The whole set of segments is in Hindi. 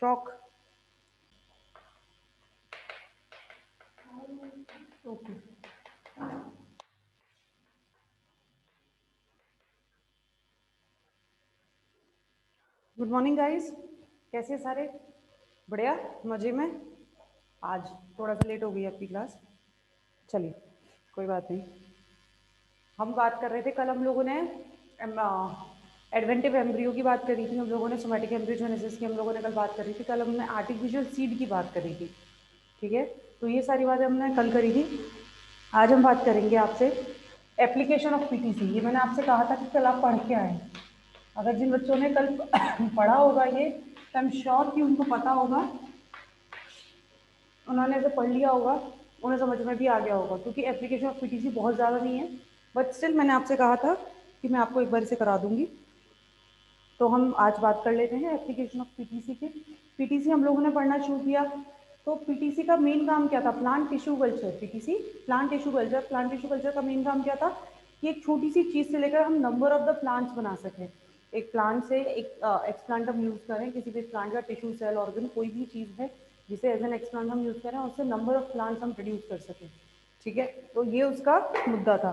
Talk. Okay, good morning guys, कैसे हैं सारे? बढ़िया, मजे में। आज थोड़ा सा लेट हो गई आपकी क्लास, चलिए कोई बात नहीं। हम बात कर रहे थे कल, हम लोगों ने एडवेंटिव एम्ब्रियो की बात करी थी, हम लोगों ने सोमैटिक एम्ब्रियोजेनेसिस की हम लोगों ने कल बात करी थी। कल हमने आर्टिफिशियल सीड की बात करी थी, ठीक है? तो ये सारी बातें हमने कल करी थी। आज हम बात करेंगे आपसे एप्लीकेशन ऑफ पीटीसी। ये मैंने आपसे कहा था कि कल आप पढ़ के आए। अगर जिन बच्चों ने कल पढ़ा होगा ये, तो आई एम श्योर कि उनको पता होगा, उन्होंने इसे पढ़ लिया होगा, उन्हें समझ में भी आ गया होगा, क्योंकि एप्लीकेशन ऑफ पीटीसी बहुत ज़्यादा नहीं है, बट स्टिल मैंने आपसे कहा था कि मैं आपको एक बार इसे करा दूंगी। तो हम आज बात कर लेते हैं एप्लीकेशन ऑफ पीटीसी के। पीटीसी हम लोगों ने पढ़ना शुरू किया, तो पीटीसी का मेन काम क्या था? Plant tissue culture. PTC plant tissue culture, plant tissue culture का मेन काम क्या था? कि एक छोटी सी चीज़ से लेकर हम नंबर ऑफ द प्लांट्स बना सकें। एक प्लांट से एक एक्सप्लांट हम यूज़ करें, किसी भी प्लांट का टिश्यू, सेल, ऑर्गन, कोई भी चीज़ है जिसे एज एन एक्सप्लांट हम यूज़ करें, उससे नंबर ऑफ प्लांट्स हम प्रोड्यूस कर सकें, ठीक है? तो ये उसका मुद्दा था।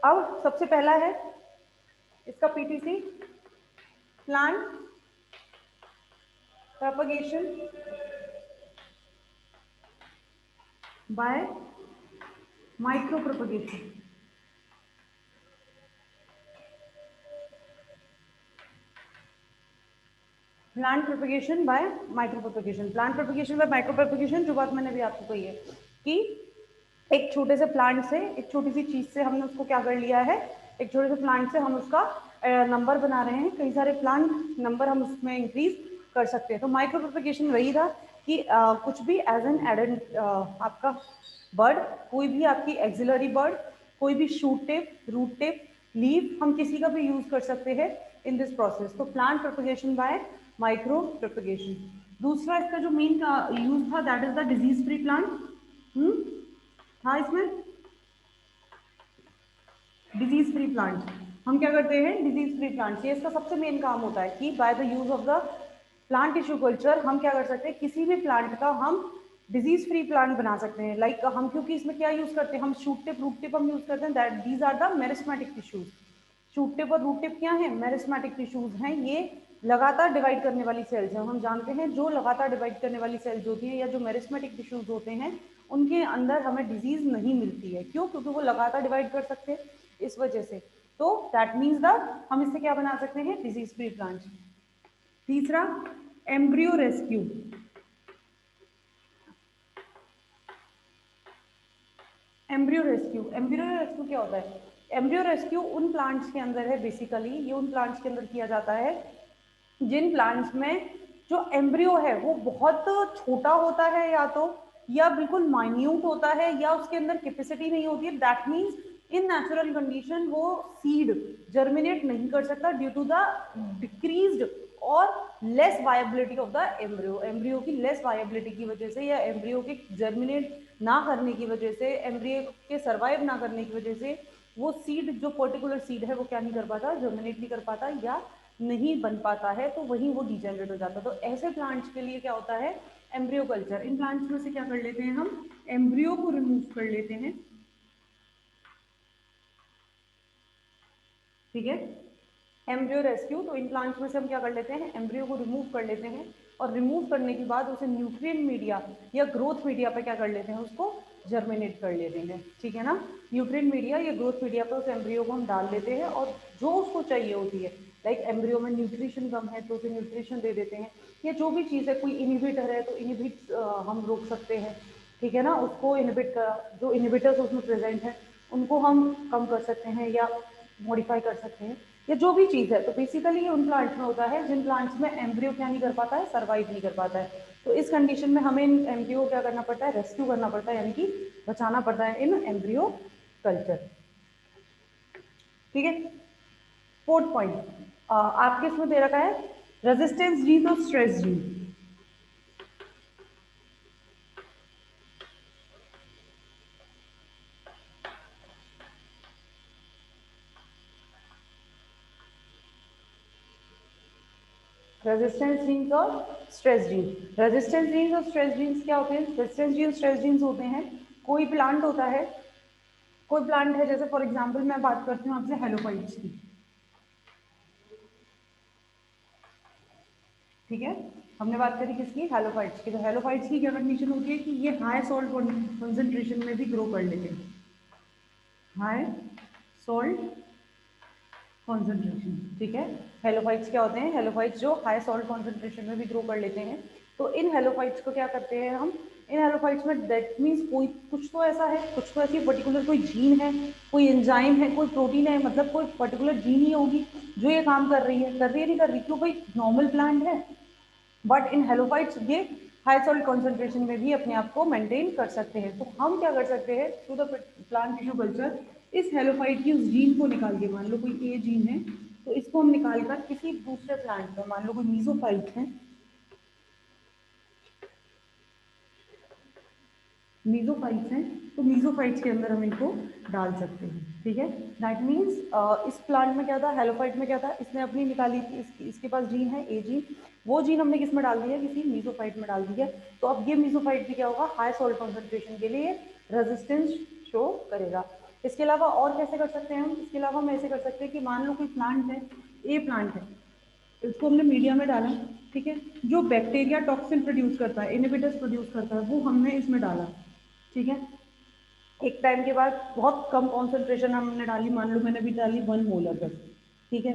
अब सबसे पहला है इसका PTC, plant propagation by micro propagation। Plant propagation by micro propagation. Plant propagation by micro propagation, जो बात मैंने भी आपको कही है कि एक छोटे से प्लांट से, एक छोटी सी चीज से हमने उसको क्या कर लिया है, एक छोटे से प्लांट से हम उसका नंबर बना रहे हैं, कई सारे प्लांट नंबर हम उसमें इंक्रीज कर सकते हैं। तो माइक्रो प्रोपगेशन वही था कि कुछ भी एज एन एडेंट आपका बर्ड, कोई भी आपकी एक्सिलरी बर्ड, कोई भी shoot tip, root tip, leaf, हम किसी का भी यूज कर सकते हैं इन दिस प्रोसेस। तो plant propagation by micro propagation. दूसरा इसका जो मेन यूज था, that is the disease free plant. हाँ, इसमें डिजीज फ्री प्लांट, हम क्या करते हैं, डिजीज फ्री प्लांट, ये इसका सबसे मेन काम होता है कि by the use of the plant tissue culture हम क्या कर सकते हैं, किसी भी प्लांट का हम डिजीज फ्री प्लांट बना सकते हैं। लाइक हम, क्योंकि इसमें क्या यूज करते हैं, हम शूट टिप, रूट टिप हम यूज करते हैं, that these are the meristematic tissues. Shoot tip और रूट टिप क्या है? मेरिस्मेटिक टिश्यूज हैं। ये लगातार डिवाइड करने वाली सेल्स हैं। हम जानते हैं जो लगातार डिवाइड करने वाली सेल्स होती हैं या जो मेरिस्मेटिक टिश्यूज होते हैं, उनके अंदर हमें डिजीज नहीं मिलती है। क्यों? क्योंकि वो लगातार डिवाइड कर सकते हैं, इस वजह से। तो दैट मीन्स द, हम इससे क्या बना सकते हैं, डिजीज फ्री प्लांट। तीसरा, embryo rescue. Embryo rescue, embryo rescue क्या होता है? एम्ब्रियो रेस्क्यू उन प्लांट्स के अंदर है, बेसिकली ये उन प्लांट्स के अंदर किया जाता है जिन प्लांट्स में जो एम्ब्रियो है वो बहुत छोटा होता है, या बिल्कुल माइन्यूट होता है, या उसके अंदर कैपेसिटी नहीं होती है। That means in natural condition वो सीड जर्मिनेट नहीं कर सकता ड्यू टू द डिक्रीज्ड और less viability of the embryo. Embryo की लेस वायबिलिटी की वजह से, या एम्ब्रियो के जर्मिनेट ना करने की वजह से, एम्ब्रियो के सर्वाइव ना करने की वजह से, वो सीड, जो पर्टिकुलर सीड है, वो क्या नहीं कर पाता, जर्मिनेट नहीं कर पाता या नहीं बन पाता है, तो वहीं वो डिजेनरेट हो जाता है। तो ऐसे प्लांट्स के लिए क्या होता है, एम्ब्रियो कल्चर। इन प्लांट्स में से क्या कर लेते हैं हम, एम्ब्रियो को रिमूव कर लेते हैं, ठीक है? एम्ब्रियो रेस्क्यू, तो इन प्लांट्स में से हम क्या कर लेते हैं, एम्ब्रियो को रिमूव कर लेते हैं, और रिमूव करने के बाद उसे न्यूट्रिएंट मीडिया या ग्रोथ मीडिया पे क्या कर लेते हैं, उसको जर्मिनेट कर लेते हैं, ठीक है ना? न्यूट्रिएंट मीडिया या ग्रोथ मीडिया पे उस एम्ब्रियो को हम डाल देते हैं, और जो उसको चाहिए होती है, लाइक एम्ब्रियो में न्यूट्रिशन कम है तो उसे न्यूट्रिशन दे देते हैं, या जो भी चीज़ है, कोई इनिबिटर है तो इनिबिट हम रोक सकते हैं, ठीक है ना? उसको इनिबिट, जो इनिबिटर्स उसमें प्रेजेंट है उनको हम कम कर सकते हैं या मॉडिफाई कर सकते हैं, या जो भी चीज़ है। तो बेसिकली ये उन प्लांट्स में होता है जिन प्लांट्स में एम्ब्रियो क्या नहीं कर पाता है, सर्वाइव नहीं कर पाता है। तो इस कंडीशन में हमें इन एम्ब्रियो को क्या करना पड़ता है, रेस्क्यू करना पड़ता है, यानी कि बचाना पड़ता है इन एम्ब्रियो कल्चर, ठीक है? फोर्थ पॉइंट आपके इसमें दे रखा है रेजिस्टेंस जीन और स्ट्रेस जीन। रेजिस्टेंस जीन्स और स्ट्रेस जीन्स। रेजिस्टेंस जीन्स और स्ट्रेस जीन्स क्या होते हैं? रेजिस्टेंस जीन्स स्ट्रेस जीन्स होते हैं, कोई प्लांट होता है, कोई प्लांट है, जैसे फॉर एग्जांपल मैं बात करती हूँ आपसे हेलोफाइट्स की, ठीक है। हमने बात करी किसकी? हेलोफाइट्स की। तो हेलोफाइट्स की क्या कंडीशन होती है कि ये हाई सॉल्ट कॉन्सेंट्रेशन में भी ग्रो कर लेते हैं, हाई सॉल्ट कॉन्सेंट्रेशन, ठीक है। हेलोफाइट्स क्या होते हैं? हेलोफाइट्स जो हाई सॉल्ट कॉन्सेंट्रेशन में भी ग्रो कर लेते हैं। तो इन हेलोफाइट्स को क्या करते हैं हम? इन हेलोफाइट्स में दैट मीन्स कोई कुछ तो ऐसा है, कुछ तो ऐसी पर्टिकुलर कोई जीन है, कोई एंजाइम है, कोई प्रोटीन है, मतलब कोई पर्टिकुलर जीन ही होगी जो ये काम कर रही है। कर रही है नहीं कर रही? क्यों भाई, नॉर्मल प्लांट है, बट इन हेलोफाइट्स ये हाई सॉल्ट कॉन्सेंट्रेशन में भी अपने आप को मेंटेन कर सकते हैं। तो हम क्या कर सकते हैं through the plant tissue culture, इस हेलोफाइट की उस जीन को निकाल के, मान लो कोई ए जीन है, तो इसको हम निकाल कर किसी दूसरे प्लांट में, मान लो कोई मीजोफाइट है, मीजोफाइट्स हैं, तो मीजोफाइट्स के अंदर हम इनको डाल सकते हैं, ठीक है। दैट मीन्स इस प्लांट में क्या था, हेलोफाइट में क्या था, इसने अपनी निकाली थी, इसके पास जीन है ए जीन, वो जीन हमने किस में डाल दिया? किसी मीजोफाइट में डाल दिया। तो अब ये मीजोफाइट भी क्या होगा? हाई सॉल्ट कॉन्सेंट्रेशन के लिए रेजिस्टेंस शो करेगा। इसके अलावा और कैसे कर सकते हैं हम? इसके अलावा हम ऐसे कर सकते हैं कि मान लो कोई प्लांट है, ए प्लांट है, इसको हमने मीडिया में डाला, ठीक है। जो बैक्टीरिया टॉक्सिन प्रोड्यूस करता है, इनहिबिटर्स प्रोड्यूस करता है, वो हमने इसमें डाला, ठीक है। एक टाइम के बाद बहुत कम कॉन्सेंट्रेशन हमने डाली, मान लो मैंने भी डाली 1 मोलर बस, ठीक है,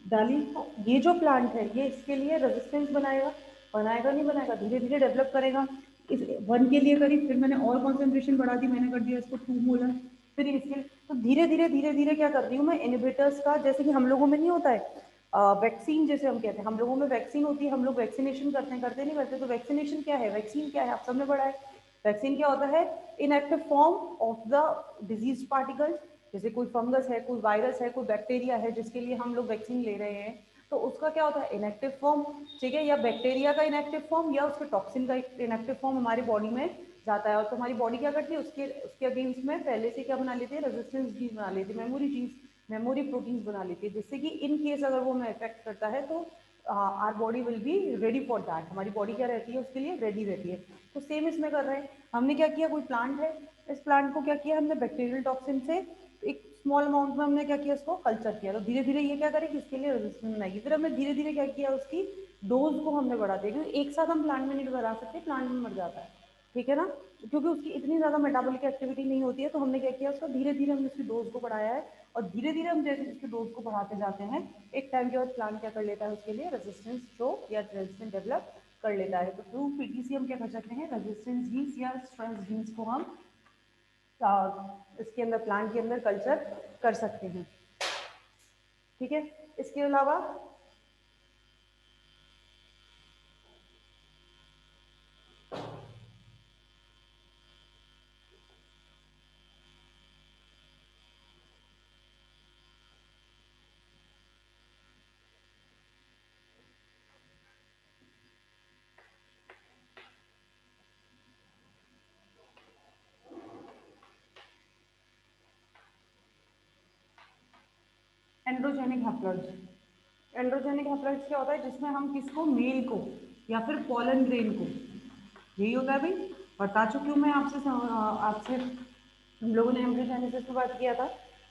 डाली। तो ये जो प्लांट है ये इसके लिए रेजिस्टेंस बनाएगा, बनाएगा नहीं बनाएगा? धीरे धीरे डेवलप करेगा। इस 1 के लिए करी, फिर मैंने और कॉन्सेंट्रेशन बढ़ा दी, मैंने कर दिया इसको 2 मोलर, फिर इसके, तो धीरे धीरे धीरे धीरे क्या कर रही हूँ मैं? इनहिबिटर्स का, जैसे कि हम लोगों में नहीं होता है वैक्सीन, जैसे हम कहते हैं हम लोगों में वैक्सीन होती है, हम लोग वैक्सीनेशन करते हैं, करते नहीं करते? तो वैक्सीनेशन क्या है, वैक्सीन क्या है, आप सबने पढ़ा है। वैक्सीन क्या होता है? Inactive form of the disease particles, जैसे कोई फंगस है, कोई वायरस है, कोई बैक्टीरिया है जिसके लिए हम लोग वैक्सीन ले रहे हैं, तो उसका क्या होता है? इनएक्टिव फॉर्म, ठीक है, या बैक्टीरिया का इनएक्टिव फॉर्म या उसके टॉक्सिन का इनएक्टिव फॉर्म हमारी बॉडी में जाता है, और तो हमारी बॉडी क्या करती है? उसके उसके अगेंस्ट में पहले से क्या बना लेती है? रेजिस्टेंस जीन बना लेती है, मेमोरी जीन्स, मेमोरी प्रोटीन्स बना लेती है, जिससे कि इन केस अगर वो हमें अफेक्ट करता है तो our body will be ready for that, हमारी बॉडी क्या रहती है? उसके लिए रेडी रहती है। तो सेम इसमें कर रहे हैं, हमने क्या किया? कोई प्लांट है, इस प्लांट को क्या किया हमने? बैक्टीरियल टॉक्सिन से एक स्मॉल अमाउंट में हमने क्या किया? इसको कल्चर किया, तो धीरे धीरे ये क्या करेगी? इसके लिए रेजिस्टेंस बनाएगी। फिर हमने धीरे धीरे क्या किया? उसकी डोज को हमने बढ़ा दिया, क्योंकि एक साथ हम प्लांट में नहीं बढ़ा सकते, प्लांट में मर जाता है, ठीक है ना, क्योंकि उसकी इतनी ज़्यादा मेटाबॉलिक एक्टिविटी नहीं होती है। तो हमने क्या किया? उसका धीरे धीरे हमने उसकी डोज को बढ़ाया है, और धीरे धीरे हम जैसे उसकी डोज को बढ़ाते जाते हैं, एक टाइम के बाद प्लांट क्या कर लेता है? उसके लिए रेजिस्टेंस शो या रेजिस्टेंस डेवलप कर लेता है। तो थ्रू पीटीसी हम क्या कर सकते हैं? रेजिस्टेंस जीन्स या स्ट्रेस जीन्स को हम इसके अंदर, प्लांट के अंदर कल्चर कर सकते हैं, ठीक है। इसके अलावा एंड्रोजेनिक हैप्लॉइड्स, एंड्रोजेनिक हैप्लॉइड्स क्या होता है? जिसमें हम किसको? मेल को या फिर पॉलन ग्रेन को, यही होता है भाई। बता चुकी हूँ मैं आपसे, आपसे हम लोगों ने एम्ब्रियोजेनेसिस पे बात किया था।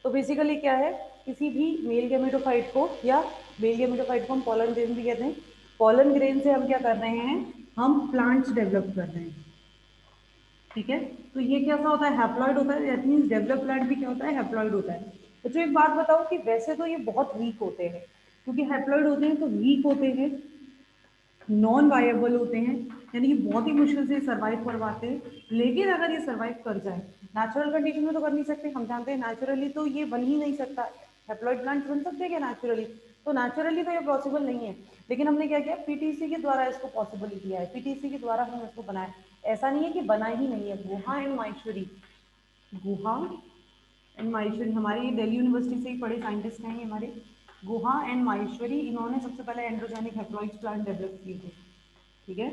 तो बेसिकली क्या है? किसी भी मेल गैमेटोफाइट को या मेल गैमेटोफाइट को हम पॉलन ग्रेन भी कहते हैं। पॉलन ग्रेन से हम क्या कर रहे हैं? हम प्लांट्स डेवलप कर रहे हैं, ठीक है। तो ये कैसा होता है? हैप्लॉइड होता है, दैट मीन्स डेवलप प्लांट भी क्या होता है? हैप्लॉइड होता है। तो जो एक बात बताओ कि वैसे तो ये बहुत वीक होते हैं, क्योंकि हैप्लॉइड होते हैं तो वीक होते हैं, नॉन वायबल होते हैं, यानी कि बहुत ही मुश्किल से सर्वाइव करवाते हैं। लेकिन अगर ये सर्वाइव कर जाए, नेचुरल कंडीशन में तो कर नहीं सकते, हम जानते हैं नेचुरली तो ये बन ही नहीं सकता। हैप्लॉइड प्लांट बन सकते हैं क्या नेचुरली? तो नेचुरली तो ये पॉसिबल नहीं है। लेकिन हमने क्या किया? पीटीसी के द्वारा इसको पॉसिबल किया है, पीटीसी के द्वारा हमने इसको बनाया। ऐसा नहीं है कि बना ही नहीं है। गुहा एंड माहेश्वरी, गुहा एंड माहेश्वरी हमारे दिल्ली यूनिवर्सिटी से ही पढ़े साइंटिस्ट हैं ये हमारे, गुहा एंड माहेश्वरी, इन्होंने सबसे पहले एंड्रोजेनिक हैप्लॉइड्स प्लांट डेवलप किए थे, ठीक है।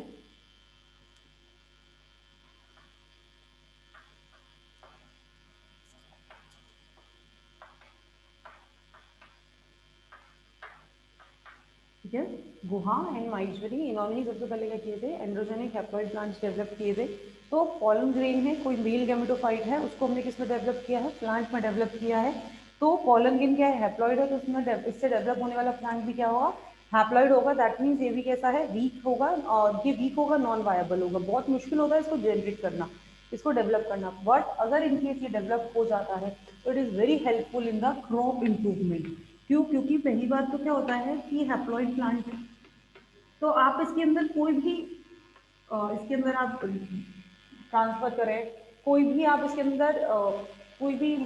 ठीक है। गुहा एंड माहेश्वरी, इन्होंने ही सबसे पहले क्या किए थे, एंड्रोजेनिक हैप्लॉइड प्लांट्स डेवलप किए थे। तो पॉलन ग्रेन है, कोई मेल गैमेटोफाइट है, उसको हमने किस में डेवलप किया है, प्लांट में डेवलप किया है। तो पॉलन ग्रेन क्या है, हैप्लॉइड है, तो उसमें इससे डेवलप होने वाला प्लांट भी क्या होगा, हैप्लॉइड होगा। दैट मीन्स ये भी कैसा है, वीक होगा, और ये वीक होगा, नॉन वायबल होगा, बहुत मुश्किल होगा इसको जनरेट करना, इसको डेवलप करना। बट अगर इनकेस ये डेवलप हो जाता है तो it is very helpful in the crop improvement. क्यों? क्योंकि पहली बात तो क्या होता है कि हैप्लॉइड प्लांट है, तो आप इसके अंदर कोई भी इसके अंदर आप ट्रांसफर करें, कोई भी आप इसके अंदर कोई भी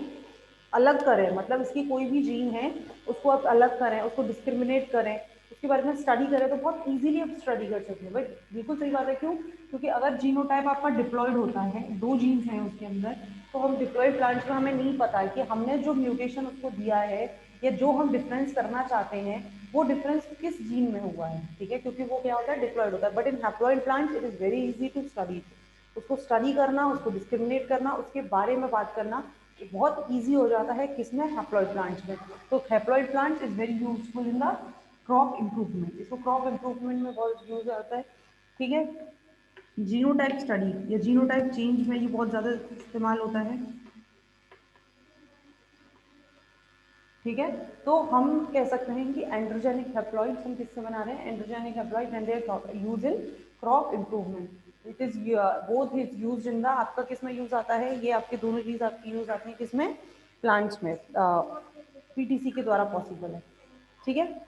अलग करें, मतलब इसकी कोई भी जीन है उसको आप अलग करें, उसको डिस्क्रिमिनेट करें, उसके बारे में स्टडी करें, तो बहुत इजीली आप स्टडी कर सकते हैं। बट बिल्कुल सही बात है। क्यों? क्योंकि अगर जीनोटाइप आपका डिप्लॉयड होता है, दो जीन्स हैं उसके अंदर, तो हम डिप्लॉयड प्लांट्स में हमें नहीं पता है कि हमने जो म्यूटेशन उसको दिया है या जो हम डिफरेंस करना चाहते हैं वो डिफरेंस किस जीन में हुआ है। ठीक है, क्योंकि वो क्या होता है, डिप्लॉयड होता है। But in haploid plants it is very easy to study, उसको स्टडी करना, उसको डिस्क्रिमिनेट करना, उसके बारे में बात करना बहुत ईजी हो जाता है, किसमें, हैप्लॉइड प्लांट्स में। तो haploid plants is very useful in the crop improvement, इसको क्रॉप इम्प्रूवमेंट में बहुत यूज आता है। ठीक है, जीनोटाइप स्टडी या जीनोटाइप चेंज में ये बहुत ज़्यादा इस्तेमाल होता है। ठीक है, तो हम कह सकते हैं कि एंड्रोजेनिक हैप्लॉइड्स हम किससे बना रहे हैं, androgenic haploid and their use in crop improvement. It is both is use in the, आपका किस में यूज आता है, ये आपके दोनों चीज आपकी यूज आती है किसमें, प्लांट्स में, पीटीसी के द्वारा पॉसिबल है। ठीक है,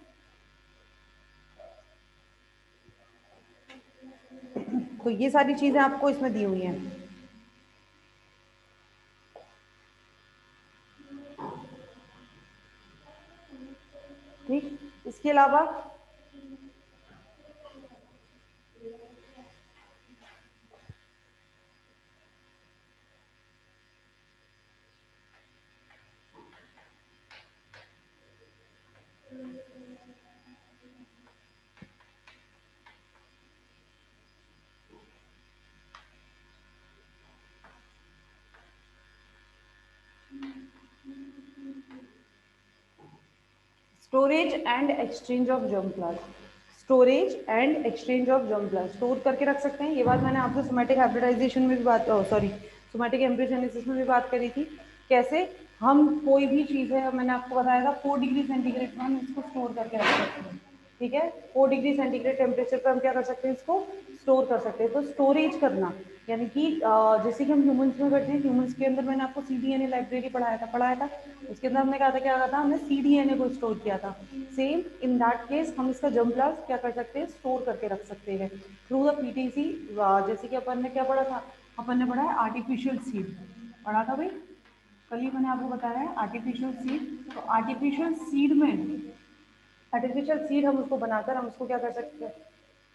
तो ये सारी चीजें आपको इसमें दी हुई हैं। ठीक, इसके अलावा storage and exchange of germ plasm, storage and exchange of germ plasm, store करके रख सकते हैं। ये बात मैंने आपसे सोमैटिक हाइब्रिडाइजेशन में भी बात, सॉरी, सोमैटिक एम्ब्रियोजेनेसिस में भी बात करी थी। कैसे हम कोई भी चीज़ है, मैंने आपको बताया था 4 डिग्री सेंटीग्रेड पर हम इसको स्टोर करके रख सकते हैं। ठीक है, 4 डिग्री सेंटीग्रेड टेम्परेचर पर हम क्या कर सकते हैं, इसको स्टोर कर सकते हैं। तो स्टोरेज करना, यानी कि जैसे कि हम ह्यूमंस में करते हैं, ह्यूमंस के अंदर मैंने आपको सीडीएनए लाइब्रेरी पढ़ाया था, उसके अंदर हमने कहा था क्या कहा था, हमने सीडीएनए को स्टोर किया था। सेम इन दैट केस हम इसका जर्म प्लाज्म क्या कर सकते हैं, स्टोर करके रख सकते हैं थ्रू द पीटीसी। जैसे कि अपन ने क्या पढ़ा था, अपन ने पढ़ा है आर्टिफिशियल सीड, पढ़ा था भाई, कल ही मैंने आपको बताया है आर्टिफिशियल सीड। तो आर्टिफिशियल सीड में, आर्टिफिशियल सीड हम उसको बनाकर हम उसको क्या कर सकते हैं,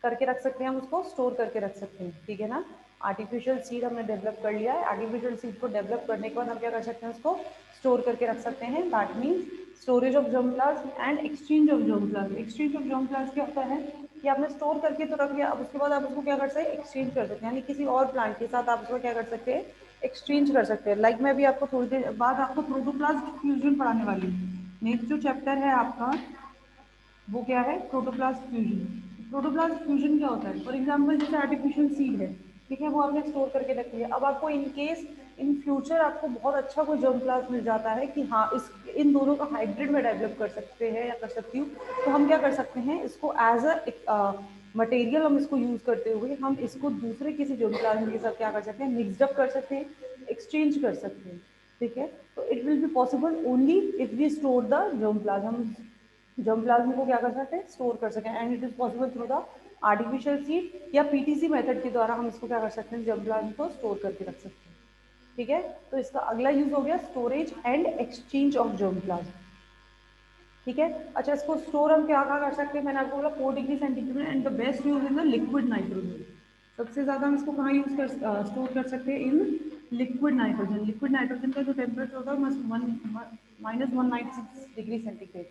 करके रख सकते हैं, हम उसको स्टोर करके रख सकते हैं। ठीक है ना, आर्टिफिशियल सीड हमने डेवलप कर लिया है, आर्टिफिशियल सीड को डेवलप करने के बाद हम क्या कर सकते हैं, उसको स्टोर करके रख सकते हैं। That means storage of germ plasm and exchange of germ plasm. Exchange of germ plasm क्या होता है कि आपने स्टोर करके तो रख लिया, अब उसके बाद आप उसको क्या कर सकते हैं, एक्सचेंज कर सकते हैं, यानी किसी और प्लांट के साथ आप उसको क्या कर सकते हैं, एक्सचेंज कर सकते हैं। लाइक मैं भी आपको थोड़ी देर बाद आपको प्रोटोप्लाज्म फ्यूजन पढ़ाने वाली हूँ। नेक्स्ट जो चैप्टर है आपका वो क्या है, प्रोटोप्लाज्म फ्यूजन। प्रोटोप्लाज्म फ्यूजन क्या होता है, फॉर एग्जांपल जैसे आर्टिफिशियल सीड है, ठीक है, वो आपने स्टोर करके रख लिया। अब आपको इन केस इन फ्यूचर आपको बहुत अच्छा कोई जर्म प्लाज्म मिल जाता है कि हाँ इस इन दोनों का हाइब्रिड में डेवलप कर सकते हैं या कर सकती हूँ, तो हम क्या कर सकते हैं, इसको एज अ मटेरियल हम इसको यूज करते हुए हम इसको दूसरे किसी जर्म प्लाज्म के साथ क्या कर सकते हैं, मिक्सड अप कर सकते हैं, एक्सचेंज कर सकते हैं। ठीक है, तो it will be possible only if we store the germplasm, हम जर्म प्लाज्म को क्या कर सकते हैं, स्टोर कर सकें। And it is possible through the artificial seed या पीटीसी मेथड के द्वारा हम इसको क्या कर सकते हैं, जर्म प्लाज्म को स्टोर करके रख सकते हैं। ठीक है, तो इसका अगला यूज हो गया storage and exchange of germ plasm. ठीक है, अच्छा, इसको स्टोर हम क्या क्या कर सकते हैं, मैंने आपको बोला 4 degree centigrade and the best use in the liquid nitrogen. सबसे ज्यादा हम इसको कहाँ यूज कर स्टोर कर सकते हैं, in liquid nitrogen. Liquid nitrogen का जो टेम्परेचर होता है -196 डिग्री सेंटीग्रेड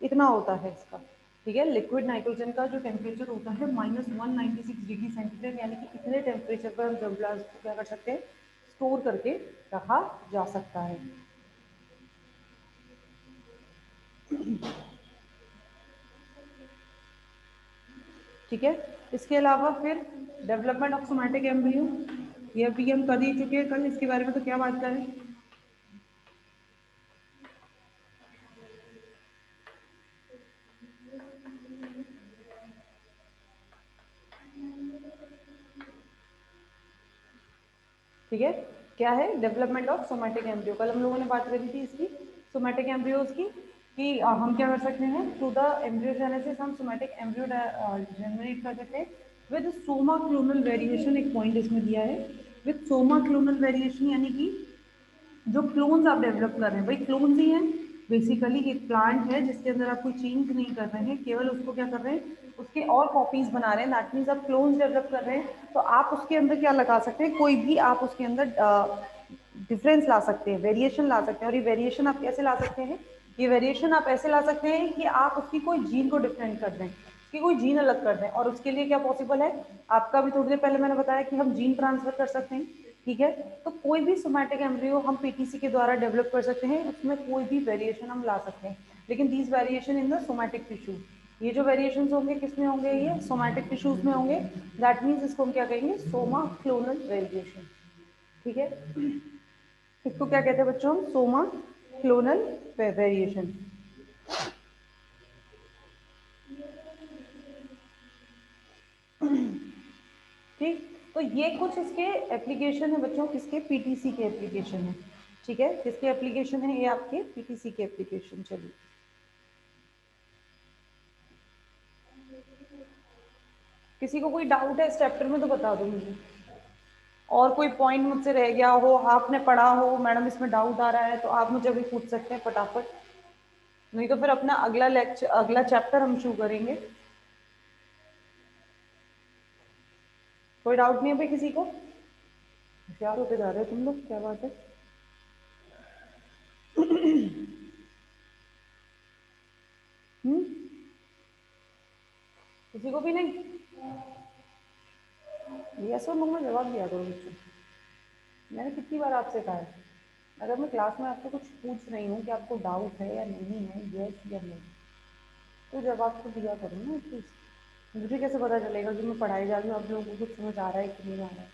इतना होता है इसका। ठीक है, लिक्विड नाइट्रोजन का जो टेम्परेचर होता है -196 डिग्री सेंटीग्रेड, यानी कि इतने टेम्परेचर पर हम जर्म प्लाज्म को क्या कर सकते हैं, स्टोर करके रखा जा सकता है। ठीक है। इसके अलावा फिर डेवलपमेंट ऑफ सोमैटिक एम्ब्रियो, ये भी हम कर ही चुके हैं कल, इसके बारे में तो क्या बात करें। ठीक है, क्या है डेवलपमेंट ऑफ सोमैटिक एम्ब्रियो, कल हम लोगों ने बात करी थी इसकी, सोमैटिक एम्ब्रियोज की, कि हम क्या कर सकते हैं, थ्रू द एम्ब्रियोजेनेसिस हम सोमैटिक एम्ब्रियो जनरेट कर सकते हैं विद सोमा क्लोनल वेरिएशन। एक पॉइंट इसमें दिया है, विद सोमा क्लोनल वेरिएशन, यानी कि जो क्लोन्स आप डेवलप कर रहे हैं, भाई क्लोन्स ही हैं बेसिकली, एक प्लांट है जिसके अंदर आप कोई चेंज नहीं कर रहे हैं, केवल उसको क्या कर रहे हैं, उसके और कॉपीज बना रहे हैं, दैट मीन्स आप क्लोन्स डेवलप कर रहे हैं, तो आप उसके अंदर क्या लगा सकते हैं, कोई भी आप उसके अंदर डिफरेंस ला सकते हैं, वेरिएशन ला सकते हैं। और ये वेरिएशन आप कैसे ला सकते हैं, ये वेरिएशन आप ऐसे ला सकते हैं कि आप उसकी कोई जीन को डिफरेंट कर दें, उसकी कोई जीन अलग कर दें, और उसके लिए क्या पॉसिबल है, आपका भी थोड़ी देर पहले मैंने बताया कि हम जीन ट्रांसफर कर सकते हैं। ठीक है, तो कोई भी सोमैटिक एम्ब्रियो हम पीटीसी के द्वारा डेवलप कर सकते हैं, उसमें कोई भी वेरिएशन हम ला सकते हैं, लेकिन these variation in the somatic tissue, ये जो वेरिएशन होंगे किसमें होंगे, ये सोमैटिक टिश्यूज में होंगे, दैट मीन्स इसको हम क्या कहेंगे, सोमा क्लोनल वेरिएशन। ठीक है, इसको क्या कहते हैं बच्चों, सोमा क्लोनल वेरिएशन। ठीक, तो ये कुछ इसके एप्लीकेशन है बच्चों, किसके, पीटीसी के एप्लीकेशन है। ठीक है, किसके एप्लीकेशन है, ये आपके पीटीसी के एप्लीकेशन। चलिए, किसी को कोई डाउट है इस चैप्टर में तो बता दो मुझे, और कोई पॉइंट मुझसे रह गया हो, आपने पढ़ा हो मैडम इसमें डाउट आ रहा है, तो आप मुझे अभी पूछ सकते हैं फटाफट, नहीं तो फिर अपना अगला लेक्चर, अगला चैप्टर हम शुरू करेंगे। कोई डाउट नहीं है भाई किसी को, होशियार होते जा रहे हो तुम लोग, क्या बात है। हम्म, किसी को भी नहीं, यस और नो में जवाब दिया करो बच्चों, मैंने कितनी बार आपसे कहा है, अगर मैं क्लास में आपसे कुछ पूछ रही हूँ कि आपको डाउट है या नहीं है, यस या नहीं, तो जवाब तो दिया करो ना एटलीस्ट, मुझे कैसे पता चलेगा कि मैं पढ़ाई जा रही हूँ, आप लोगों को कुछ समझ आ रहा है कि नहीं आ रहा है।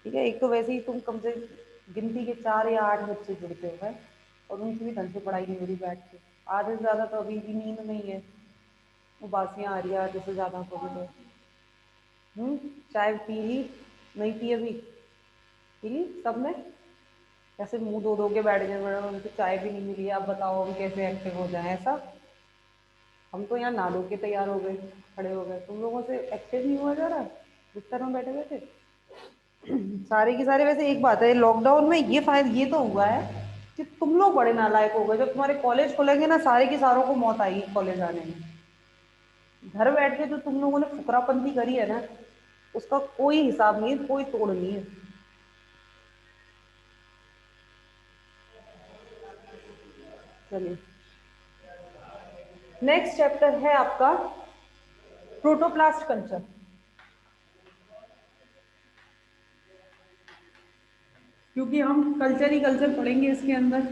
ठीक है, एक तो वैसे ही तुम कम से गिनती के 4 या 8 बच्चे जुड़ते हो है, और उनकी भी ढंग से पढ़ाई नहीं हो रही बैठ के, आधे से ज़्यादा तो अभी भी नींद में ही है, उबासियाँ आ रही है आधे से ज़्यादा को भी तो। चाय पी ली, नहीं पी अभी, पी ली सबने, कैसे मुंह धो धो के बैठ गए मैडम, उनको चाय भी नहीं मिली, आप बताओ हम कैसे एक्टिव हो जाए ऐसा, हम तो यहाँ नहा धो के तैयार हो गए, खड़े हो गए, तुम लोगों से एक्टिव नहीं हुआ जा रहा बिस्तर में बैठे बैठे। सारे के सारे, वैसे एक बात है, लॉकडाउन में ये फायदा ये तो हुआ है कि तुम लोग बड़े नालायक हो गए, जब तुम्हारे कॉलेज खुलेंगे ना, सारे के सारों को मौत आएगी कॉलेज आने में, घर बैठ के जो तुम लोगों ने फुकरापंती करी है ना, उसका कोई हिसाब नहीं है, कोई तोड़ नहीं है। चलिए, नेक्स्ट चैप्टर है आपका प्रोटोप्लास्ट कल्चर, क्योंकि हम कल्चर ही कल्चर पढ़ेंगे इसके अंदर।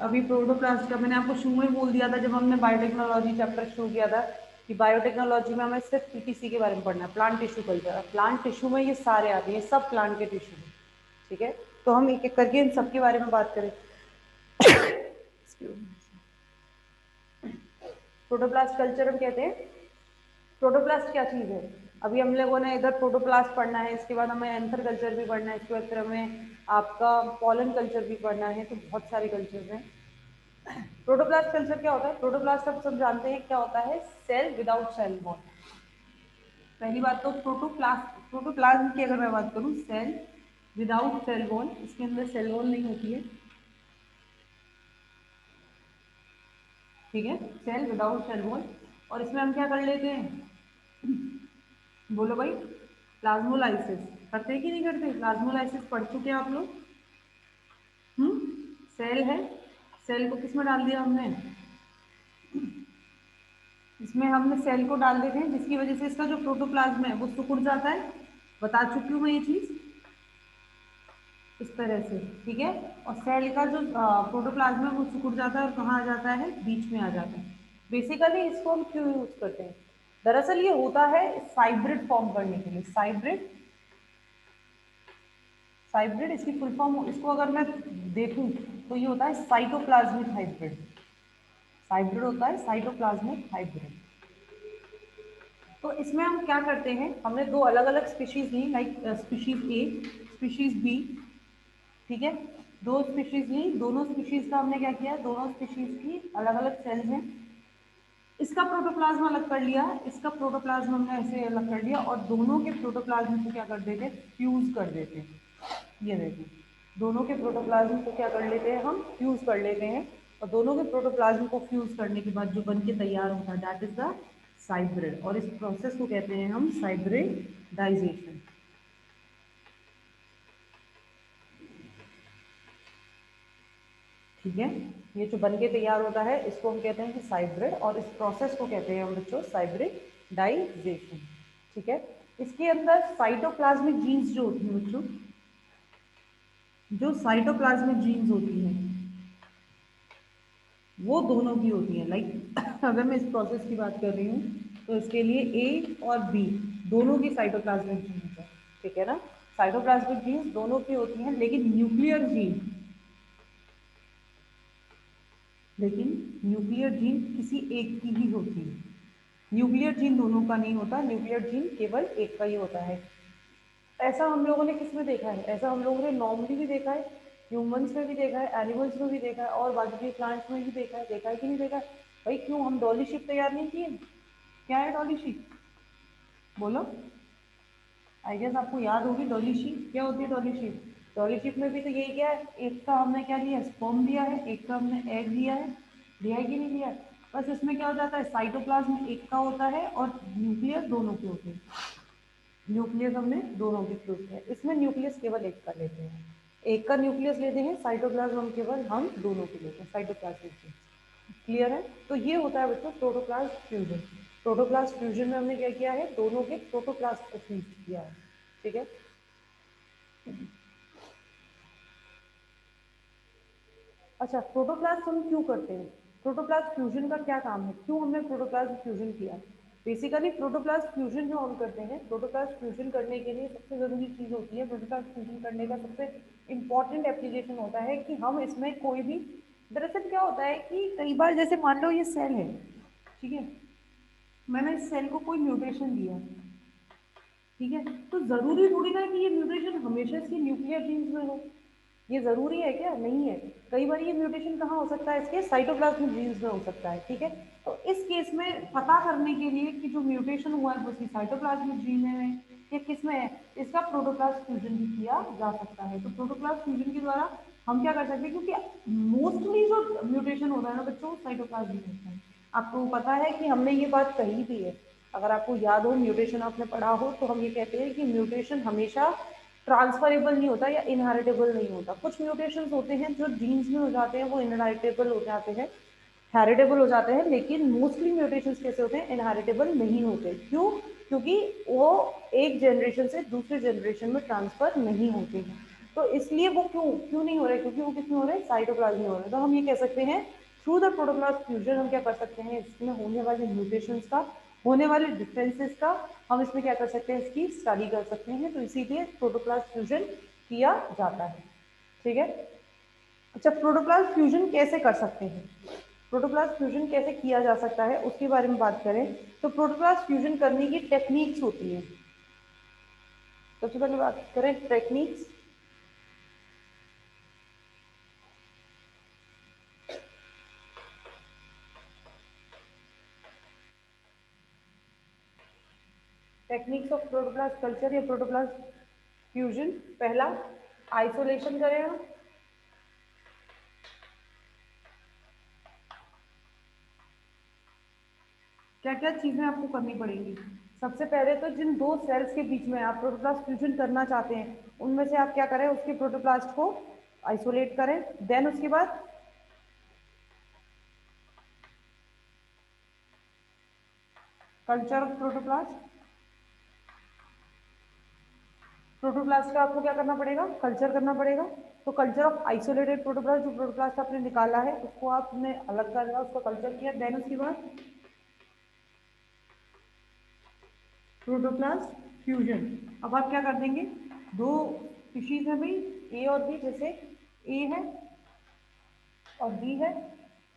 अभी प्रोटोप्लास्ट का मैंने आपको शुरू में बोल दिया था जब हमने बायोटेक्नोलॉजी चैप्टर शुरू किया था, कि बायोटेक्नोलॉजी में हमें सिर्फ पीटीसी के बारे में पढ़ना है, plant tissue culture, plant tissue में ये सारे आते हैं, सब प्लांट के टिश्यू हैं। ठीक है, तो हम एक एक करके इन सब के बारे में बात करें। प्रोटोप्लास्ट कल्चर हम कहते हैं, प्रोटोप्लास्ट क्या चीज़ है, अभी हम लोगों ने इधर प्रोटोप्लास्ट पढ़ना है, इसके बाद हमें एंथर कल्चर भी पढ़ना है, इसके बाद फिर हमें आपका पॉलन कल्चर भी पढ़ना है, तो बहुत सारे कल्चर हैं। प्रोटोप्लास्ट कल्चर क्या होता है, प्रोटोप्लास्ट आप सब जानते हैं क्या होता है, सेल विदाउट सेल वॉल। पहली बात तो प्रोटोप्लाज्म की अगर मैं बात करूँ, सेल विदाउट सेल वॉल, इसके अंदर सेल वॉल नहीं होती है। ठीक है, सेल विदाउट सेल वॉल, और इसमें हम क्या कर लेते हैं, बोलो भाई, प्लाज्मोलाइसिस करते हैं कि नहीं करते, प्लाज्मोलाइसिस पढ़ चुके हैं आप लोग। सेल है, सेल को किस में डाल दिया हमने, इसमें हमने सेल को डाल देते हैं, जिसकी वजह से इसका जो प्रोटोप्लाज्म है वो सिकुड़ जाता है, बता चुकी हूँ मैं ये चीज़, इस तरह से। ठीक है, और सेल का जो प्रोटोप्लाज्म है वो सिकुड़ जाता है और कहाँ आ जाता है, बीच में आ जाता है। बेसिकली इसको हम क्यों यूज करते हैं, दरअसल ये होता है साइब्रिड फॉर्म करने के लिए। साइब्रिड, साइब्रिड इसकी फुल फॉर्म, इसको अगर मैं देखूं तो ये होता है साइटोप्लाज्मिक हाइब्रिड। हाइब्रिड होता है साइटोप्लाज्मिक हाइब्रिड। तो इसमें हम क्या करते हैं, हमने दो अलग अलग स्पीशीज ली, लाइक स्पीशीज ए, स्पीशीज बी, ठीक है। दो स्पीशीज ली, दोनों स्पीशीज का हमने क्या किया, दोनों स्पीशीज की अलग अलग सेल्स हैं, इसका प्रोटोप्लाज्म अलग कर लिया, इसका प्रोटोप्लाज्म हमने ऐसे अलग कर लिया, और दोनों के प्रोटोप्लाज्म को क्या कर देते, फ्यूज कर देते। ये देखिए, दोनों के प्रोटोप्लाज्म को क्या कर लेते हैं, हम फ्यूज कर लेते हैं, और दोनों के प्रोटोप्लाज्म को फ्यूज करने के बाद जो बन के तैयार होता है दैट इज द साइब्रिड, और इस प्रोसेस को कहते हैं हम साइब्रिडाइजेशन। ठीक है, ये जो बन के तैयार होता है इसको हम कहते हैं कि साइब्रिड, और इस प्रोसेस को कहते हैं हम बच्चों साइब्रिडाइजेशन। ठीक है, इसके अंदर साइटोप्लाज्मिक जीन्स जो होती हैं बच्चों, जो साइटोप्लाज्मिक जीन्स होती हैं वो दोनों की होती हैं। लाइक अगर मैं इस प्रोसेस की बात कर रही हूँ तो इसके लिए ए और बी दोनों की साइटोप्लाज्मिक जीन्स है, ठीक है ना। साइटोप्लाज्मिक जीन्स दोनों की होती हैं, लेकिन न्यूक्लियर जीन, लेकिन न्यूक्लियर जीन किसी एक की ही होती है। न्यूक्लियर जीन दोनों का नहीं होता, न्यूक्लियर जीन केवल एक का ही होता है। ऐसा हम लोगों ने किस में देखा है, ऐसा हम लोगों ने नॉर्मली भी देखा है, ह्यूमंस में भी देखा है, एनिमल्स में भी देखा है, और बाकी के प्लांट्स में भी देखा है कि नहीं देखा है। भाई क्यों हम डॉली शिप तैयार नहीं किए, क्या है डॉली शिप, बोलो। आई गेस आपको याद होगी डॉली शिप क्या होती है। डॉली शिप, डॉली शिप में भी तो यही क्या है, एक का हमने क्या लिया, स्पर्म लिया है, एक का हमने एग लिया है कि नहीं लिया है। बस इसमें क्या हो जाता है, साइटोप्लाज्म एक का होता है और न्यूक्लियस दोनों के होते हैं। न्यूक्लियस हमने दोनों के यूज किया, इसमें न्यूक्लियस केवल एक का लेते हैं, एक का न्यूक्लियस लेते हैं, साइटोप्लाज्म हम केवल हम दोनों के लेते हैं, साइटोप्लाज्म। क्लियर है, तो ये होता है बच्चों प्रोटोप्लाज्म फ्यूजन। प्रोटोप्लाज्म फ्यूजन में हमने क्या किया है, दोनों के प्रोटोप्लाज्म को फ्यूज किया है। ठीक है, अच्छा प्रोटोप्लाज्म हम क्यों करते हैं, प्रोटोप्लाज्म फ्यूजन का क्या काम है, क्यों हमने प्रोटोप्लाज्म फ्यूजन किया। बेसिकली प्रोटोप्लाज्म फ्यूजन जो हम करते हैं, प्रोटोप्लाज्म फ्यूजन करने के लिए सबसे ज़रूरी चीज़ होती है, प्रोटोप्लाज्म फ्यूजन करने का सबसे इंपॉर्टेंट एप्लीकेशन होता है कि हम इसमें कोई भी, दरअसल क्या होता है कि कई बार जैसे मान लो ये सेल है, ठीक है, मैंने इस सेल को कोई म्यूटेशन दिया, ठीक है, तो ज़रूरी थोड़ी ना कि ये म्यूटेशन हमेशा इसकी न्यूक्लियर जीन्स में हो, ये ज़रूरी है क्या, नहीं है। कई बार ये म्यूटेशन कहाँ हो सकता है, इसके साइटोप्लाज्मिक जीन्स में हो सकता है। ठीक है, तो इस केस में पता करने के लिए कि जो म्यूटेशन हुआ है वो उसकी साइटोप्लाज्मिक जीन में है या किस में है, इसका प्रोटोप्लाज्म फ्यूजन भी किया जा सकता है। तो प्रोटोप्लाज्म फ्यूजन के द्वारा हम क्या कर सकते हैं, क्योंकि मोस्टली जो म्यूटेशन होता है ना बच्चों, साइटोप्लाज्म में होता है। आपको पता है कि हमने ये बात कही भी है, अगर आपको याद हो, म्यूटेशन आपने पढ़ा हो, तो हम ये कहते हैं कि म्यूटेशन हमेशा ट्रांसफरेबल नहीं होता या इनहेरिटेबल नहीं होता। कुछ म्यूटेशंस होते हैं जो जीन्स में हो जाते हैं, वो इनहेरिटेबल हो जाते हैं, हेरिटेबल हो जाते हैं, लेकिन मोस्टली म्यूटेशंस कैसे होते हैं, इनहेरिटेबल नहीं होते। क्यों, क्योंकि वो एक जनरेशन से दूसरे जनरेशन में ट्रांसफर नहीं होते हैं। तो इसलिए वो क्यों क्यों नहीं हो रहे, क्योंकि वो किसमें हो रहे हैं, साइटोप्लाज्म में हो रहे हैं। तो हम ये कह सकते हैं थ्रू द प्रोटोप्लाज्म फ्यूजन हम क्या कर सकते हैं, इसमें होने वाले म्यूटेशंस का, होने वाले डिफरेंसेस का हम इसमें क्या कर सकते हैं, इसकी स्टडी कर सकते हैं। तो इसीलिए प्रोटोप्लाज्म फ्यूजन किया जाता है। ठीक है, अच्छा प्रोटोप्लाज्म फ्यूजन कैसे कर सकते हैं, प्रोटोप्लाज्म फ्यूजन कैसे किया जा सकता है उसके बारे में बात करें तो प्रोटोप्लाज्म फ्यूजन करने की टेक्निक्स होती हैं। सबसे पहले बात करें techniques, techniques of protoplasm culture या प्रोटोप्लाज्म फ्यूजन। पहला, आइसोलेशन करें हम, क्या क्या चीजें आपको करनी पड़ेंगी। सबसे पहले तो जिन दो सेल्स के बीच में आप प्रोटोप्लास्ट फ्यूजन करना चाहते हैं उनमें से आप क्या करें, उसके प्रोटोप्लास्ट को आइसोलेट करें। देन उसके बाद कल्चर ऑफ प्रोटोप्लास्ट, प्रोटोप्लास्ट का आपको क्या करना पड़ेगा, कल्चर करना पड़ेगा। तो कल्चर ऑफ आइसोलेटेड प्रोटोप्लास्ट, जो प्रोटोप्लास्ट आपने निकाला है उसको आपने अलग करना, उसका कल्चर किया। देन उसके बाद प्रोटोप्लास्ट फ्यूजन। अब आप क्या कर देंगे, दो स्पीशीज है भाई ए और बी, जैसे ए है और बी है,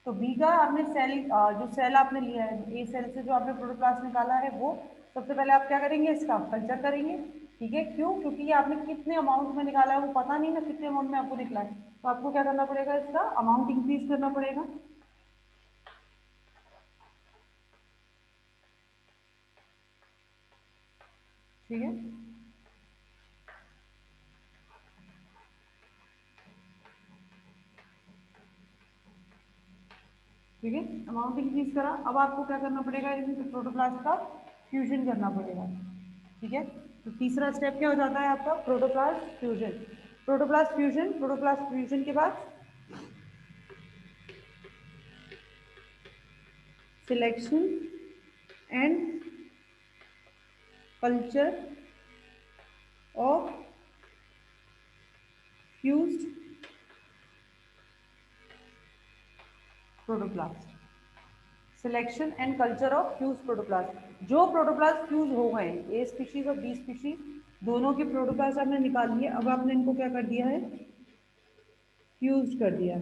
तो बी का आपने सेल जो सेल आपने लिया है ए सेल से जो आपने प्रोटोप्लास्ट निकाला है, वो सबसे पहले आप क्या करेंगे, इसका कल्चर करेंगे। ठीक है, क्यों? क्योंकि ये आपने कितने अमाउंट में निकाला है वो पता नहीं ना, कितने अमाउंट में आपको निकला है, तो आपको क्या करना पड़ेगा, इसका अमाउंट इंक्रीज करना पड़ेगा। ठीक है, ठीक है, अमाउंट इंक्रीज करा। अब आपको क्या करना पड़ेगा, इसमें प्रोटोप्लास्ट का फ्यूजन करना पड़ेगा। ठीक है, तो तीसरा स्टेप क्या हो जाता है आपका, प्रोटोप्लास्ट फ्यूजन। प्रोटोप्लास्ट फ्यूजन के बाद selection and culture of fused protoplast. Selection and culture of fuse protoplast, जो प्रोटोप्लास्ट फ्यूज हो गए, ए स्पीशीज और बी स्पीशीज दोनों के प्रोटोप्लास्ट आपने निकाल लिए। अब आपने इनको क्या कर दिया है, फ्यूज कर दिया।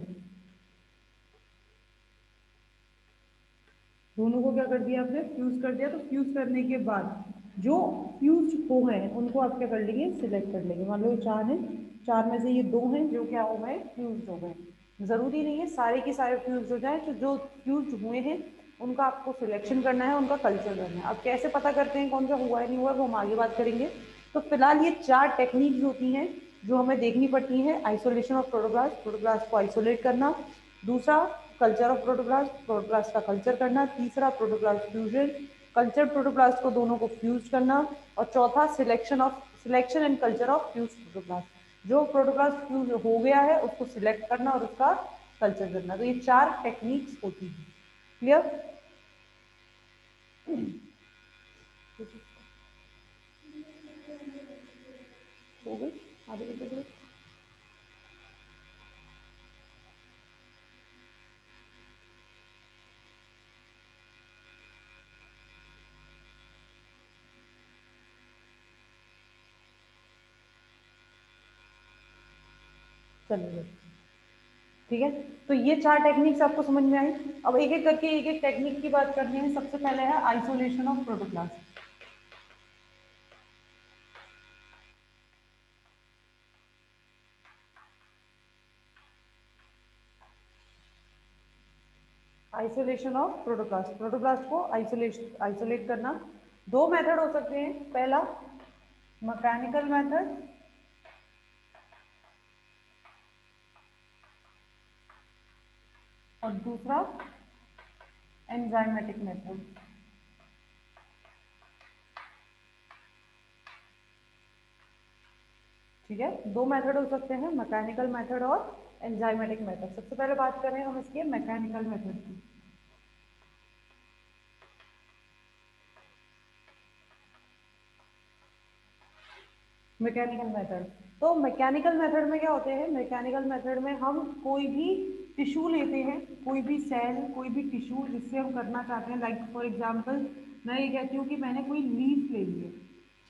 दोनों को क्या कर दिया आपने, फ्यूज कर दिया। तो फ्यूज करने के बाद जो फ्यूज हो गए हैं उनको आप क्या कर लेंगे, सिलेक्ट कर लेंगे। मान लो ये चार हैं, चार में से ये दो हैं जो क्या हो गए, फ्यूज हो गए। ज़रूरी नहीं है सारे के सारे फ्यूज हो जाए, तो जो फ्यूज हुए हैं उनका आपको सिलेक्शन करना है, उनका कल्चर करना है। अब कैसे पता करते हैं कौन सा हुआ है नहीं हुआ, वो हम आगे बात करेंगे। तो फिलहाल ये चार टेक्निक्स होती हैं जो हमें देखनी पड़ती हैं। आइसोलेशन ऑफ प्रोटोप्लास्ट, प्रोटोप्लास्ट को आइसोलेट करना। दूसरा, कल्चर ऑफ प्रोटोप्लास्ट, प्रोटोप्लास्ट का कल्चर करना। तीसरा, प्रोटोप्लास्ट फ्यूजन, कल्चर प्रोटोप्लास्ट को दोनों को फ्यूज करना। और चौथा, selection and culture of fuse protoplast, जो प्रोटोप्लास्ट फ्यूज हो गया है उसको सिलेक्ट करना और उसका कल्चर करना। तो ये चार टेक्निक्स होती हैं। क्लियर? हो गई, आगे बढ़ते। चलिए, ठीक है, तो ये चार टेक्निक्स आपको समझ में आई। अब एक एक करके एक एक टेक्निक की बात करनी है। सबसे पहले है isolation of protoplast. Isolation of protoplast, protoplast को आइसोलेट करना। दो मेथड हो सकते हैं। पहला, मैकेनिकल मेथड, और दूसरा एंजाइमेटिक मेथड। ठीक है, दो मेथड हो सकते हैं, मैकेनिकल मेथड और एंजाइमेटिक मेथड। सबसे पहले बात करें हम इसके मैकेनिकल मेथड की। मैकेनिकल मेथड, तो मैकेनिकल मेथड में क्या होते हैं, मैकेनिकल मेथड में हम कोई भी टिश्यू लेते हैं, कोई भी सेल, कोई भी टिश्यू जिससे हम करना चाहते हैं। लाइक फॉर एग्जांपल मैं ये कहती हूँ कि मैंने कोई लीफ ले ली है,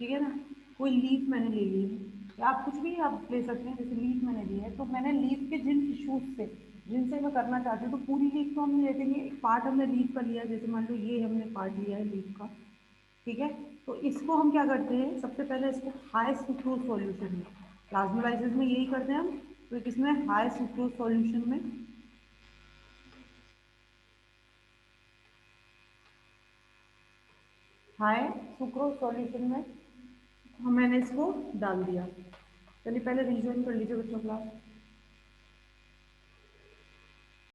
ठीक है ना, कोई लीफ मैंने ले ली है, या आप कुछ भी आप ले सकते हैं। जैसे लीफ मैंने ली है, तो मैंने लीफ के जिन टिश्यूज से जिनसे मैं करना चाहती हूँ, तो पूरी लीफ तो हम ले लेंगे, एक पार्ट हमने लीफ का लिया, जैसे मान लो ये हमने पार्ट लिया है लीफ का। ठीक है, तो इसको हम क्या करते हैं, सबसे पहले इसको हाई सुक्रोज सॉल्यूशन में, प्लाज्मोलाइसिस में यही करते हैं हम। तो किसमें, हाई सुक्रोज सॉल्यूशन में, हाई सुक्रोज सॉल्यूशन में मैंने इसको डाल दिया। चलिए पहले रिज्वाइन कर लीजिए बच्चों क्लास।